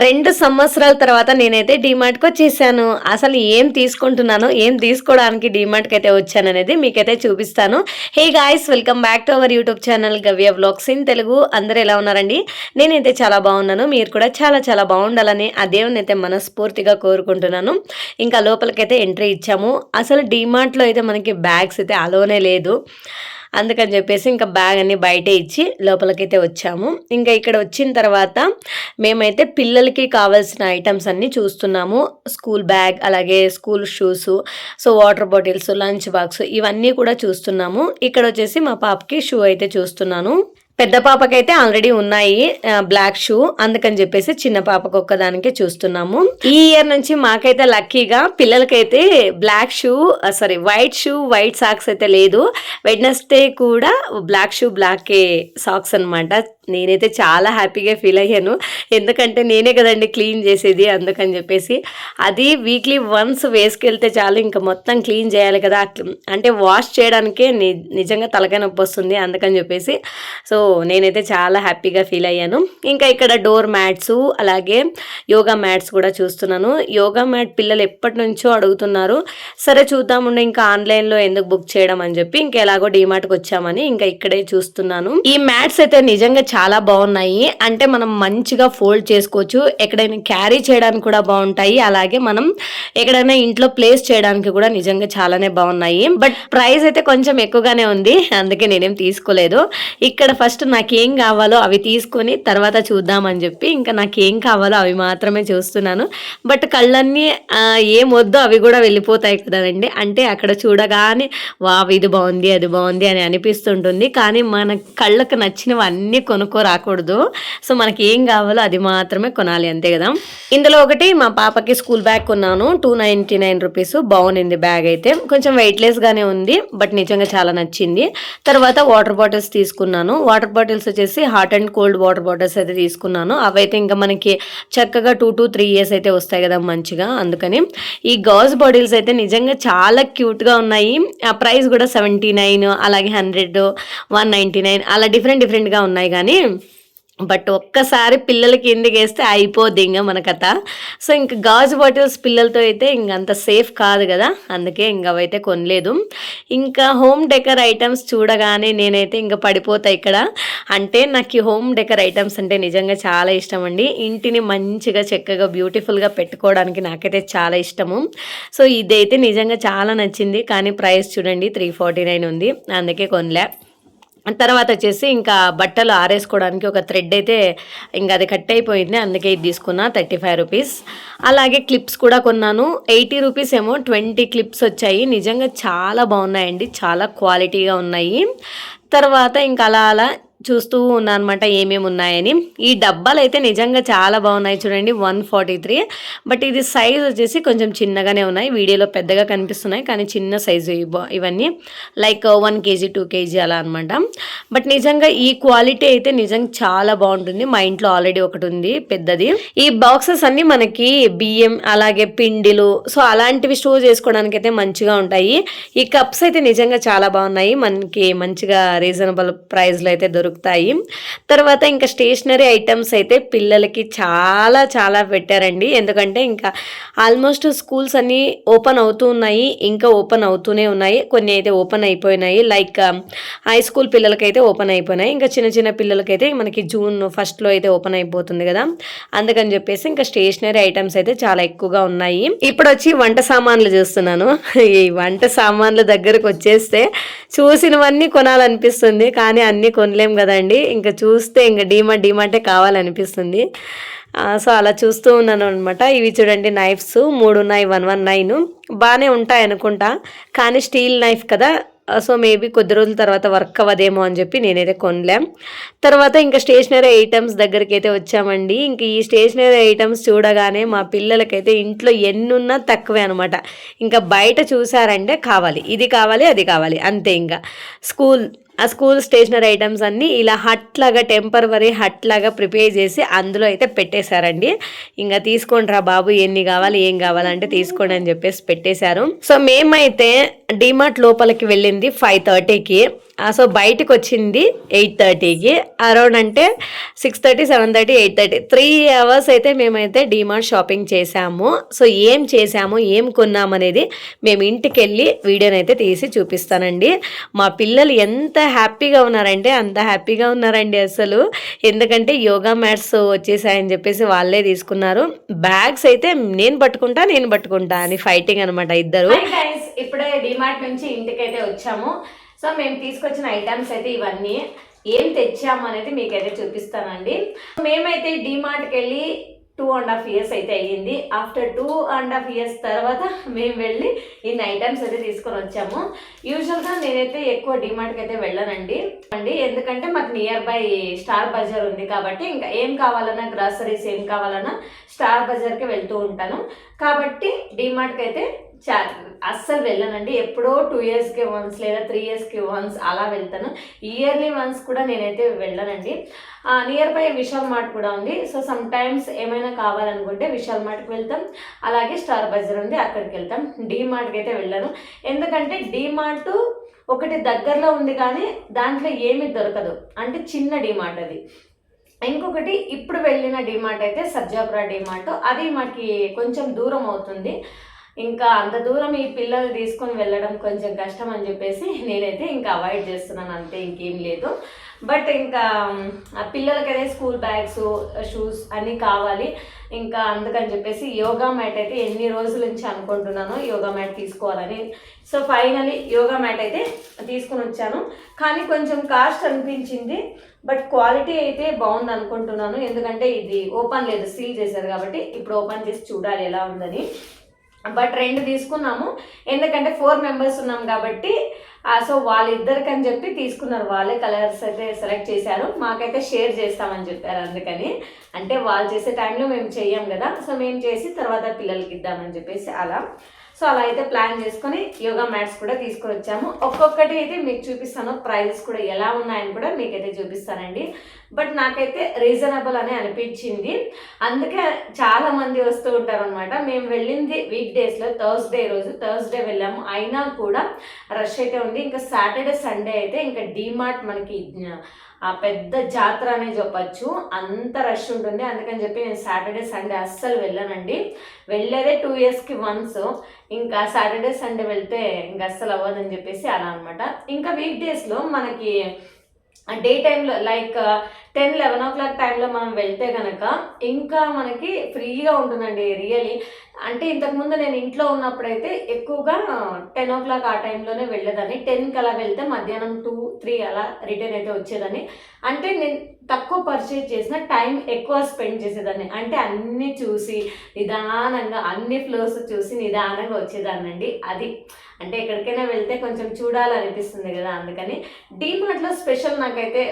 2 సంవత్సరాల తర్వాత నేనైతే డీమార్ట్‌కి వచ్చేసాను. అసలు ఏం తీసుకుంటున్నానో, ఏం తీసుకోవడానికి డీమార్ట్‌కి అయితే వచ్చాననేది మీకైతే చూపిస్తాను. Hey guys! Welcome back to our YouTube channel గవ్య వ్లాగ్స్ ఇన్ తెలుగు. అందరూ ఎలా ఉన్నారండి? నేనైతే చాలా బాగున్నాను. మీరు కూడా చాలా చాలా బాగుండాలని ఆ దేవుడినైతే మనస్ఫూర్తిగా కోరుకుంటున్నాను. ఇంకా లోపలికైతే ఎంట్రీ ఇచ్చాము. అసలు డీమార్ట్‌లో అయితే మనకి బ్యాగ్స్ అయితే అలోనే లేదు. అందుకని చెప్పేసి ఇంకా బ్యాగ్ అన్ని బయటే ఇచ్చి లోపలికైతే వచ్చాము. ఇంకా ఇక్కడ వచ్చిన తర్వాత మేమైతే పిల్లలకి కావాల్సిన ఐటమ్స్ అన్నీ చూస్తున్నాము. స్కూల్ బ్యాగ్, అలాగే school shoes, so water bottles, lunch box ఇవన్నీ కూడా చూస్తున్నాము. ఇక్కడ వచ్చేసి మా పాపకి షూ అయితే చూస్తున్నాను. పెద్ద పాపకైతే ఆల్రెడీ ఉన్నాయి బ్లాక్ షూ, అందుకని చెప్పేసి చిన్న పాపకు ఒక్కదానికే చూస్తున్నాము. ఈ ఇయర్ నుంచి మాకైతే లక్కీగా పిల్లలకైతే black shoe white shoe, white socks అయితే లేదు. వెడ్నెస్డే కూడా బ్లాక్ షూ, బ్లాక్ సాక్స్ అనమాట. నేనైతే చాలా హ్యాపీగా ఫీల్ అయ్యాను. ఎందుకంటే నేనే కదండి క్లీన్ చేసేది, అందుకని చెప్పేసి అది వీక్లీ వన్స్ వేసుకెళ్తే చాలు, ఇంకా మొత్తం క్లీన్ చేయాలి కదా, అంటే వాష్ చేయడానికే నిజంగా తలకాయ నొప్పి వస్తుంది. అందుకని చెప్పేసి సో నేనైతే చాలా హ్యాపీగా ఫీల్ అయ్యాను. ఇంకా ఇక్కడ డోర్ మ్యాట్స్, అలాగే యోగా మ్యాట్స్ కూడా చూస్తున్నాను. యోగా మ్యాట్ పిల్లలు ఎప్పటి నుంచో అడుగుతున్నారు. సరే చూద్దాముండే, ఇంకా ఆన్లైన్లో ఎందుకు బుక్ చేయడం అని చెప్పి ఇంకా ఎలాగో డీమార్ట్కి వచ్చామని ఇంకా ఇక్కడే చూస్తున్నాను. ఈ మ్యాట్స్ అయితే నిజంగా చాలా బాగున్నాయి. అంటే మనం మంచిగా ఫోల్డ్ చేసుకోవచ్చు, ఎక్కడైనా క్యారీ చేయడానికి కూడా బాగుంటాయి, అలాగే మనం ఎక్కడైనా ఇంట్లో ప్లేస్ చేయడానికి కూడా నిజంగా చాలానే బాగున్నాయి. బట్ ప్రైస్ అయితే కొంచెం ఎక్కువగానే ఉంది, అందుకే నేనేం తీసుకోలేదు. ఇక్కడ ఫస్ట్ నాకేం కావాలో అవి తీసుకొని తర్వాత చూద్దామని చెప్పి ఇంకా నాకేం కావాలో అవి మాత్రమే చూస్తున్నాను. బట్ కళ్ళన్నీ ఏం వద్దో అవి కూడా వెళ్ళిపోతాయి కదండి. అంటే అక్కడ చూడగానే వావ్ ఇది బాగుంది, అది బాగుంది అని అనిపిస్తుంటుంది. కానీ మన కళ్ళకు నచ్చినవి అన్నీ రాకూడదు. సో మనకి ఏం కావాలో అది మాత్రమే కొనాలి, అంతే కదా. ఇందులో ఒకటి మా పాపకి స్కూల్ బ్యాగ్ కొన్నాను, 299 రూపీస్. బాగుంది బ్యాగ్ అయితే, కొంచెం వెయిట్లెస్ గానే ఉంది, బట్ నిజంగా చాలా నచ్చింది. తర్వాత వాటర్ బాటిల్స్ తీసుకున్నాను. వాటర్ బాటిల్స్ వచ్చేసి hot and cold water bottles అయితే తీసుకున్నాను. అవైతే ఇంకా మనకి చక్కగా 2 to 3 years అయితే వస్తాయి కదా మంచిగా. అందుకని ఈ గాజ్ బాటిల్స్ అయితే నిజంగా చాలా క్యూట్ గా ఉన్నాయి. ఆ ప్రైస్ కూడా 79, అలాగే 100, 199 అలా డిఫరెంట్ గా ఉన్నాయి. కానీ బట్ ఒక్కసారి పిల్లలకి ఎందుకు వేస్తే అయిపోద్ది ఇంకా మన కథ. సో ఇంకా గాజు బాటిల్స్ పిల్లలతో అయితే ఇంకంత సేఫ్ కాదు కదా, అందుకే ఇంకా అవైతే కొనలేదు. ఇంకా హోమ్ డెకర్ ఐటమ్స్ చూడగానే నేనైతే ఇంకా పడిపోతా ఇక్కడ. అంటే నాకు ఈ హోమ్ డెకర్ ఐటమ్స్ అంటే నిజంగా చాలా ఇష్టం అండి. ఇంటిని మంచిగా చక్కగా బ్యూటిఫుల్గా పెట్టుకోవడానికి నాకైతే చాలా ఇష్టము. సో ఇదైతే నిజంగా చాలా నచ్చింది. కానీ ప్రైస్ చూడండి 349 ఉంది, అందుకే కొనలే. తర్వాత వచ్చేసి ఇంకా బట్టలు ఆరేసుకోవడానికి ఒక థ్రెడ్ అయితే ఇంకా అది కట్ అయిపోయింది, అందుకే ఇది తీసుకున్నా 35 రూపీస్. అలాగే క్లిప్స్ కూడా కొన్నాను, 80 రూపీస్ ఏమో 20 క్లిప్స్ వచ్చాయి. నిజంగా చాలా బాగున్నాయండి, చాలా క్వాలిటీగా ఉన్నాయి. తర్వాత ఇంకా అలా చూస్తూ ఉన్నాను అనమాట ఏమేమి ఉన్నాయని. ఈ డబ్బాలు అయితే నిజంగా చాలా బాగున్నాయి చూడండి, 143. బట్ ఇది సైజ్ వచ్చేసి కొంచెం చిన్నగానే ఉన్నాయి, వీడియోలో పెద్దగా కనిపిస్తున్నాయి కానీ చిన్న సైజు ఇవన్నీ, లైక్ 1 kg 2 kg అలా అనమాట. బట్ నిజంగా ఈ క్వాలిటీ అయితే నిజంగా చాలా బాగుంటుంది. మా ఇంట్లో ఆల్రెడీ ఒకటి ఉంది పెద్దది. ఈ బాక్సెస్ అన్ని మనకి బియ్యం, అలాగే పిండిలు, సో అలాంటివి స్టోర్ చేసుకోవడానికి అయితే మంచిగా ఉంటాయి. ఈ కప్స్ అయితే నిజంగా చాలా బాగున్నాయి, మనకి మంచిగా రీజనబుల్ ప్రైస్లో అయితే దొరుకుతాయి. తర్వాత ఇంకా స్టేషనరీ ఐటమ్స్ అయితే పిల్లలకి చాలా చాలా పెట్టారండి. ఎందుకంటే ఇంకా ఆల్మోస్ట్ స్కూల్స్ అన్నీ ఓపెన్ అవుతూ ఉన్నాయి, ఇంకా ఓపెన్ అవుతూనే ఉన్నాయి. కొన్ని అయితే ఓపెన్ అయిపోయినాయి, లైక్ హై స్కూల్ పిల్లలకైతే ఓపెన్ అయిపోయినాయి. ఇంకా చిన్న పిల్లలకైతే మనకి June 1 అయితే ఓపెన్ అయిపోతుంది కదా, అందుకని చెప్పేసి ఇంకా స్టేషనరీ ఐటమ్స్ అయితే చాలా ఎక్కువగా ఉన్నాయి. ఇప్పుడు వచ్చి వంట సామాన్లు చూస్తున్నాను. ఈ వంట సామాన్ల దగ్గరకు వచ్చేస్తే చూసినవన్నీ కొనాలనిపిస్తుంది, కానీ అన్నీ కొనలేం కదండి. ఇంకా చూస్తే ఇంకా డీమార్టే కావాలనిపిస్తుంది. సో అలా చూస్తూ ఉన్నాను అనమాట. ఇవి చూడండి నైఫ్స్ 3 ఉన్నాయి, 119 బాగానే ఉంటాయి అనుకుంటా, కానీ స్టీల్ నైఫ్ కదా, సో మేబీ కొద్ది రోజుల తర్వాత వర్క్ అవ్వదేమో అని చెప్పి నేనైతే కొనలేం. తర్వాత ఇంకా స్టేషనరీ ఐటమ్స్ దగ్గరికి అయితే వచ్చామండి. ఇంక ఈ స్టేషనరీ ఐటమ్స్ చూడగానే మా పిల్లలకైతే ఇంట్లో ఎన్నున్నా తక్కువే అనమాట. ఇంకా బయట చూసారంటే కావాలి, ఇది కావాలి, అది కావాలి, అంతే. ఇంకా స్కూల్ స్టేషనరీ ఐటమ్స్ అన్నీ ఇలా హట్ లాగా, టెంపరవరీ హట్ లాగా ప్రిపేర్ చేసి అందులో అయితే పెట్టేశారండి. ఇంకా తీసుకోండి రా బాబు, ఎన్ని కావాలి ఏం కావాలంటే తీసుకోండి అని చెప్పేసి పెట్టేశారు. సో మేమైతే డీమార్ట్ లోపలికి వెళ్ళింది 5:30కి. సో బయటకు వచ్చింది 8:30కి, అరౌండ్ అంటే 6:30, 7:30, 8:30 3 అవర్స్ అయితే మేమైతే డీమార్ట్ షాపింగ్ చేసాము. సో ఏం చేసాము, ఏం కొన్నామనేది మేము ఇంటికి వెళ్ళి వీడియోనైతే తీసి చూపిస్తానండి. మా పిల్లలు ఎంత హ్యాపీగా ఉన్నారంటే అంత హ్యాపీగా ఉన్నారండి అసలు. ఎందుకంటే యోగా మ్యాట్స్ వచ్చేసాయని చెప్పేసి వాళ్ళే తీసుకున్నారు. బ్యాగ్స్ అయితే నేను పట్టుకుంటా అని ఫైటింగ్ అనమాట ఇద్దరు. ఇప్పుడే డీమార్ట్ నుంచి ఇంటికైతే వచ్చాము. సో మేము తీసుకొచ్చిన ఐటమ్స్ అయితే ఇవన్నీ ఏం తెచ్చాము అనేది మీకైతే చూపిస్తానండి. మేమైతే డీమార్ట్కి వెళ్ళి 2.5 years అయితే అయ్యింది. ఆఫ్టర్ 2.5 years తర్వాత మేము వెళ్ళి ఇన్ని ఐటమ్స్ అయితే తీసుకొని వచ్చాము. యూజువల్గా నేనైతే ఎక్కువ డీమార్ట్కి అయితే వెళ్ళానండి ఎందుకంటే మాకు నియర్ బై స్టార్ బజార్ ఉంది కాబట్టి ఇంకా ఏం కావాలన్నా గ్రాసరీస్ ఏం కావాలన్నా స్టార్ బజార్కి వెళ్తూ ఉంటాను. కాబట్టి డీమార్ట్కి అయితే అస్సలు వెళ్ళానండి. ఎప్పుడో 2 yearsకి వన్స్ లేదా 3 yearsకి వన్స్ అలా వెళ్తాను. ఇయర్లీ వన్స్ కూడా నేనైతే వెళ్ళానండి. నియర్ బై విశాల్ మార్ట్ కూడా ఉంది. సో సమ్ టైమ్స్ ఏమైనా కావాలనుకుంటే విశాల్ మార్ట్కి వెళ్తాం, అలాగే స్టార్ బజార్ ఉంది అక్కడికి వెళ్తాం. డీమార్ట్కి అయితే వెళ్ళాను ఎందుకంటే డీమార్ట్ ఒకటి దగ్గరలో ఉంది కానీ దాంట్లో ఏమీ దొరకదు, అంటే చిన్న డీమార్ట్ అది. ఇంకొకటి ఇప్పుడు వెళ్ళిన డీమార్ట్ అయితే సర్జాపుర డీమార్ట్, అది మాకు కొంచెం దూరం అవుతుంది. ఇంకా అంత దూరం ఈ పిల్లలు తీసుకొని వెళ్ళడం కొంచెం కష్టం అని చెప్పేసి నేనైతే ఇంకా అవాయిడ్ చేస్తున్నాను, అంతే, ఇంకేం లేదు. బట్ ఇంకా పిల్లలకైతే స్కూల్ బ్యాగ్స్, షూస్ అన్నీ కావాలి. ఇంకా అందుకని చెప్పేసి యోగా మ్యాట్ అయితే ఎన్ని రోజుల నుంచి అనుకుంటున్నాను యోగా మ్యాట్ తీసుకోవాలని. సో ఫైనలీ యోగా మ్యాట్ అయితే తీసుకొని వచ్చాను. కానీ కొంచెం కాస్ట్ అనిపించింది, బట్ క్వాలిటీ అయితే బాగుంది అనుకుంటున్నాను. ఎందుకంటే ఇది ఓపెన్ లేదు, సీల్ చేశారు కాబట్టి ఇప్పుడు ఓపెన్ చేసి చూడాలి ఎలా ఉందని. బట్ 2 తీసుకున్నాము ఎందుకంటే 4 members ఉన్నాం కాబట్టి. సో వాళ్ళిద్దరికి అని చెప్పి తీసుకున్నారు, వాళ్ళే కలర్స్ అయితే సెలెక్ట్ చేశారు. మాకైతే షేర్ చేస్తామని చెప్పారు, అందుకని అంటే వాళ్ళు చేసే టైంలో మేము చెయ్యం కదా, సో మేము చేసి తర్వాత పిల్లలకి ఇద్దామని చెప్పేసి అలా. సో అలా అయితే ప్లాన్ చేసుకొని యోగా మ్యాట్స్ కూడా తీసుకొని వచ్చాము. ఒక్కొక్కటి అయితే మీకు చూపిస్తాను, ప్రైజెస్ కూడా ఎలా ఉన్నాయని కూడా మీకైతే చూపిస్తానండి. బట్ నాకైతే రీజనబుల్ అని అనిపించింది, అందుకే చాలా మంది వస్తూ ఉంటారు అనమాట. మేము వెళ్ళింది వీక్ డేస్లో థర్స్డే వెళ్ళాము, అయినా కూడా రష్ అయితే ఉంది. ఇంకా సాటర్డే సండే అయితే ఇంకా డీమార్ట్ మనకి పెద్ద జాతర అనే చెప్పచ్చు, అంత రష్ ఉంటుంది. అందుకని చెప్పి నేను సాటర్డే సండే అస్సలు వెళ్ళానండి. వెళ్ళేదే 2 yearsకి వన్స్, ఇంకా సాటర్డే సండే వెళ్తే ఇంకా అస్సలు అవ్వదని చెప్పేసి అలా అనమాట. ఇంకా వీక్ డేస్లో మనకి డే టైంలో లైక్ 10-11 o'clock టైంలో మనం వెళ్తే కనుక ఇంకా మనకి ఫ్రీగా ఉంటుందండి రియలీ. అంటే ఇంతకుముందు నేను ఇంట్లో ఉన్నప్పుడైతే ఎక్కువగా 10 o'clock ఆ టైంలోనే వెళ్ళేదాన్ని. 10కి అలా వెళ్తే మధ్యాహ్నం 2-3 అలా రిటర్న్ అయితే వచ్చేదాన్ని. అంటే నేను తక్కువ పర్చేజ్ చేసిన టైం ఎక్కువ స్పెండ్ చేసేదాన్ని, అంటే అన్నీ చూసి నిదానంగా అన్ని ఫ్లోర్స్ చూసి నిదానంగా వచ్చేదాన్ని అండి. అది అంటే ఎక్కడికైనా వెళ్తే కొంచెం చూడాలనిపిస్తుంది కదా, అందుకని. డీమార్ట్లో స్పెషల్ నాకైతే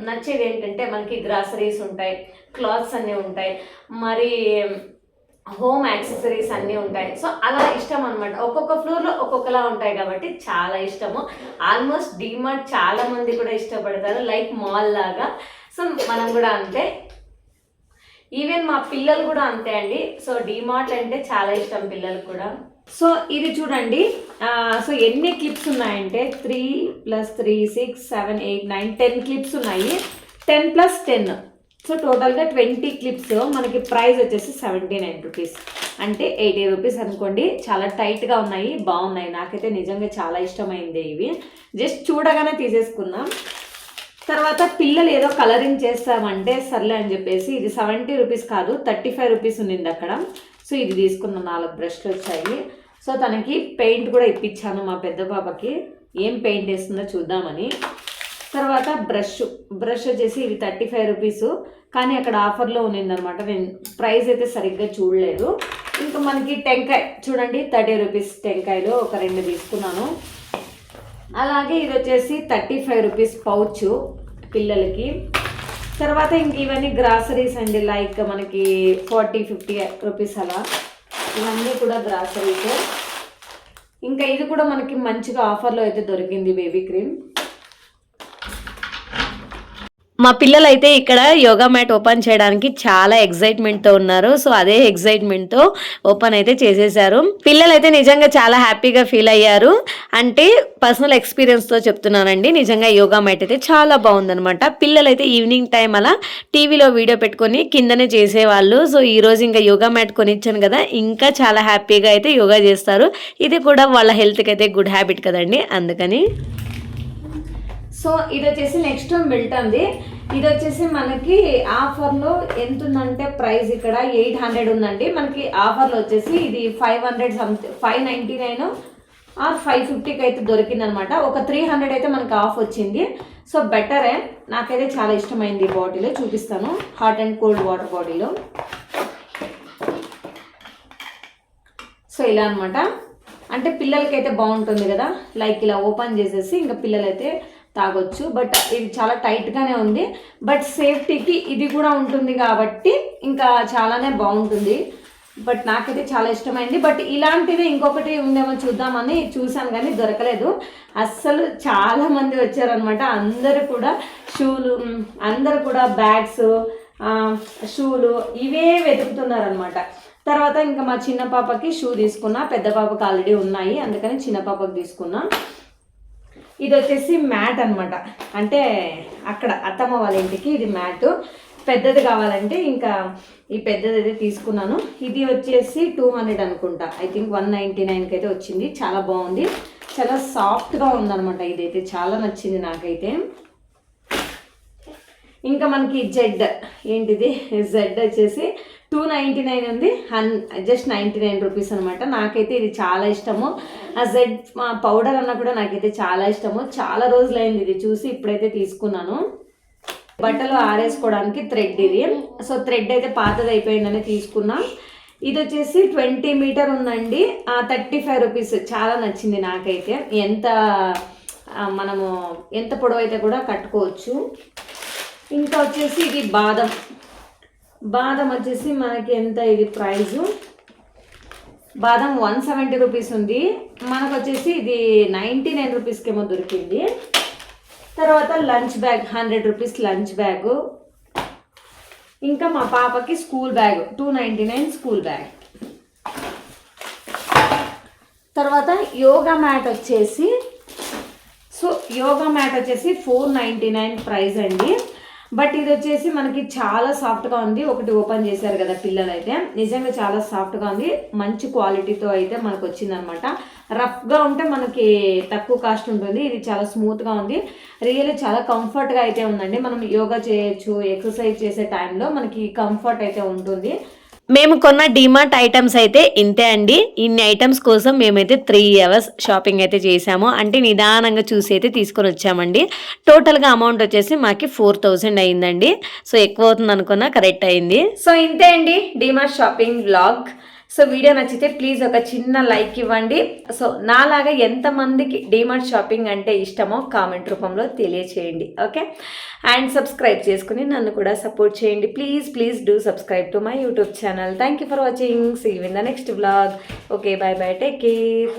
నచ్చేది ఏంటంటే మనకి గ్రాసరీస్ ఉంటాయి, క్లాత్స్ అన్నీ ఉంటాయి, మరి హోమ్ యాక్సెసరీస్ అన్నీ ఉంటాయి. సో అలా ఇష్టం అనమాట. ఒక్కొక్క ఫ్లోర్లో ఒక్కొక్కలా ఉంటాయి కాబట్టి చాలా ఇష్టము. ఆల్మోస్ట్ డీమార్ట్ చాలా మంది కూడా ఇష్టపడతారు, లైక్ మాల్ లాగా. సో మనం కూడా అంతే, ఈవెన్ మా పిల్లలు కూడా అంతే అండి. సో డీమార్ట్ అంటే చాలా ఇష్టం పిల్లలు కూడా. సో ఇది చూడండి, సో ఎన్ని క్లిప్స్ ఉన్నాయంటే 3 + 3 6 7 8 9 10 క్లిప్స్ ఉన్నాయి. 10 + 10, సో టోటల్గా 20 క్లిప్స్. మనకి ప్రైస్ వచ్చేసి 79 rupees, అంటే 80 rupees అనుకోండి. చాలా టైట్గా ఉన్నాయి, బాగున్నాయి. నాకైతే నిజంగా చాలా ఇష్టమైంది ఇవి. జస్ట్ చూడగానే తీసేసుకున్నాం. తర్వాత పిల్లలు ఏదో కలరింగ్ చేస్తామంటే సర్లే అని చెప్పేసి ఇది 70 rupees కాదు 35 rupees ఉన్నింది అక్కడ. సో ఇది తీసుకున్న 4 బ్రష్లు వచ్చాయి. సో తనకి పెయింట్ కూడా ఇప్పించాను మా పెద్ద పాపకి, ఏం పెయింట్ వేస్తుందో చూద్దామని. తర్వాత బ్రష్ వచ్చేసి ఇది 35 rupees, కానీ అక్కడ ఆఫర్లో ఉన్నిందనమాట. నేను ప్రైస్ అయితే సరిగ్గా చూడలేదు. ఇంకా మనకి టెంకాయ చూడండి, 30 rupees టెంకాయలు ఒక 2 తీసుకున్నాను. అలాగే ఇది వచ్చేసి 35 rupees పౌచ్ పిల్లలకి. తర్వాత ఇంక ఇవన్నీ గ్రాసరీస్ అండి, లైక్ మనకి 40-50 rupees అలా, ఇవన్నీ కూడా గ్రాసరీస్. ఇంకా ఇది కూడా మనకి మంచిగా ఆఫర్లో అయితే దొరికింది, బేబీ క్రీమ్. మా పిల్లలు అయితే ఇక్కడ యోగా మ్యాట్ ఓపెన్ చేయడానికి చాలా ఎక్సైట్మెంట్తో ఉన్నారు. సో అదే ఎక్సైట్మెంట్తో ఓపెన్ అయితే చేసేసారు. పిల్లలు అయితే నిజంగా చాలా హ్యాపీగా ఫీల్ అయ్యారు. అంటే పర్సనల్ ఎక్స్పీరియన్స్తో చెప్తున్నానండి. నిజంగా యోగా మ్యాట్ అయితే చాలా బాగుందనమాట. పిల్లలు అయితే ఈవినింగ్ టైం అలా టీవీలో వీడియో పెట్టుకొని కిందనే చేసేవాళ్ళు. సో ఈరోజు ఇంకా యోగా మ్యాట్ కొనిచ్చాను కదా, ఇంకా చాలా హ్యాపీగా అయితే యోగా చేస్తారు. ఇది కూడా వాళ్ళ హెల్త్కి అయితే గుడ్ హ్యాబిట్ కదండి, అందుకని. సో ఇది వచ్చేసి నెక్స్ట్ బెల్ట్ అండి. ఇది వచ్చేసి మనకి ఆఫర్లో ఎంత ఉందంటే ప్రైస్ ఇక్కడ 800 ఉందండి. మనకి ఆఫర్లో వచ్చేసి ఇది 500 సంథింగ్ 599 ఆర్ 550కి అయితే దొరికిందనమాట. ఒక 300 అయితే మనకి ఆఫ్ వచ్చింది. సో బెటరే, నాకైతే చాలా ఇష్టమైంది. బాటిల్ చూపిస్తాను, hot and cold water bottle. So ఇలా అనమాట. అంటే పిల్లలకైతే బాగుంటుంది కదా, లైక్ ఇలా ఓపెన్ చేసేసి ఇంకా పిల్లలైతే తాగొచ్చు. బట్ ఇది చాలా టైట్గానే ఉంది. బట్ సేఫ్టీకి ఇది కూడా ఉంటుంది కాబట్టి ఇంకా చాలానే బాగుంటుంది. బట్ నాకైతే చాలా ఇష్టమైంది. బట్ ఇలాంటిది ఇంకొకటి ఉందేమో చూద్దామని చూసాను కానీ దొరకలేదు. అస్సలు చాలా మంది వచ్చారనమాట. అందరూ కూడా షూలు, అందరు కూడా బ్యాగ్స్, షూలు ఇవే వెతుకుతున్నారనమాట. తర్వాత ఇంకా మా చిన్న పాపకి షూ తీసుకున్నా, పెద్ద పాపకి ఆల్రెడీ ఉన్నాయి, అందుకని చిన్న పాపకి తీసుకున్నా. ఇది వచ్చేసి మ్యాట్ అనమాట. అంటే అక్కడ అత్తమ్మ వాళ్ళ ఇంటికి ఇది మ్యాట్. పెద్దది కావాలంటే ఇంకా ఈ పెద్దది అయితే తీసుకున్నాను. ఇది వచ్చేసి 200 అనుకుంటా, ఐ థింక్ 199కి అయితే వచ్చింది. చాలా బాగుంది, చాలా సాఫ్ట్గా ఉందనమాట. ఇదైతే చాలా నచ్చింది నాకైతే. ఇంకా మనకి జెడ్ ఏంటిది, జెడ్ వచ్చేసి 299 ఉంది, జస్ట్ 99 రూపీస్ అనమాట. నాకైతే ఇది చాలా ఇష్టము. ఆ జెడ్ పౌడర్ అన్న కూడా నాకైతే చాలా ఇష్టము. చాలా రోజులైంది ఇది చూసి, ఇప్పుడైతే తీసుకున్నాను. బట్టలు ఆరేసుకోవడానికి థ్రెడ్ ఇది. సో థ్రెడ్ అయితే పాతది అయిపోయిందని తీసుకున్నా. ఇది వచ్చేసి 20 మీటర్ ఉందండి, 35 రూపీస్. చాలా నచ్చింది నాకైతే. మనము ఎంత పొడవు అయితే కూడా కట్టుకోవచ్చు. ఇంకా వచ్చేసి ఇది బాదం వచ్చేసి మనకి ఎంత, ఇది ప్రైజు బాదం 170 రూపీస్ ఉంది. మనకు వచ్చేసి ఇది 99 రూపీస్కి ఏమో దొరికింది. తర్వాత lunch bag 100 rupees lunch bag. ఇంకా మా పాపకి స్కూల్ బ్యాగ్ 299 స్కూల్ బ్యాగ్. తర్వాత యోగా మ్యాట్ వచ్చేసి 499 ప్రైస్ అండి. బట్ ఇది వచ్చేసి మనకి చాలా సాఫ్ట్గా ఉంది. ఒకటి ఓపెన్ చేశారు కదా పిల్లలు అయితే, నిజంగా చాలా సాఫ్ట్గా ఉంది. మంచి క్వాలిటీతో అయితే మనకు వచ్చిందనమాట. రఫ్గా ఉంటే మనకి తక్కువ కాస్ట్ ఉంటుంది. ఇది చాలా స్మూత్గా ఉంది. రియల్లీ చాలా కంఫర్ట్గా అయితే ఉందండి. మనం యోగా చేయొచ్చు, ఎక్సర్సైజ్ చేసే టైంలో మనకి కంఫర్ట్ అయితే ఉంటుంది. మేము కొన్న డిమార్ట్ ఐటమ్స్ అయితే ఇంతే అండి. ఇన్ని ఐటమ్స్ కోసం మేమైతే 3 hours షాపింగ్ అయితే చేసాము. అంటే నిదానంగా చూసి అయితే తీసుకొని వచ్చామండి. టోటల్గా అమౌంట్ వచ్చేసి మాకి 4000 అయిందండి. సో ఎక్కువ అవుతుంది అనుకున్నా, కరెక్ట్ అయింది. సో ఇంతే అండి DMart shopping vlog. So video నచ్చితే ప్లీజ్ ఒక చిన్న లైక్ ఇవ్వండి. సో నాలాగా ఎంతమందికి డిమార్ట్ షాపింగ్ అంటే ఇష్టమో కామెంట్ రూపంలో తెలియచేయండి. ఓకే, అండ్ సబ్స్క్రైబ్ చేసుకుని నన్ను కూడా సపోర్ట్ చేయండి. Please do subscribe to my YouTube channel. Thank you for watching. See you in the next vlog. Okay, bye bye, take care.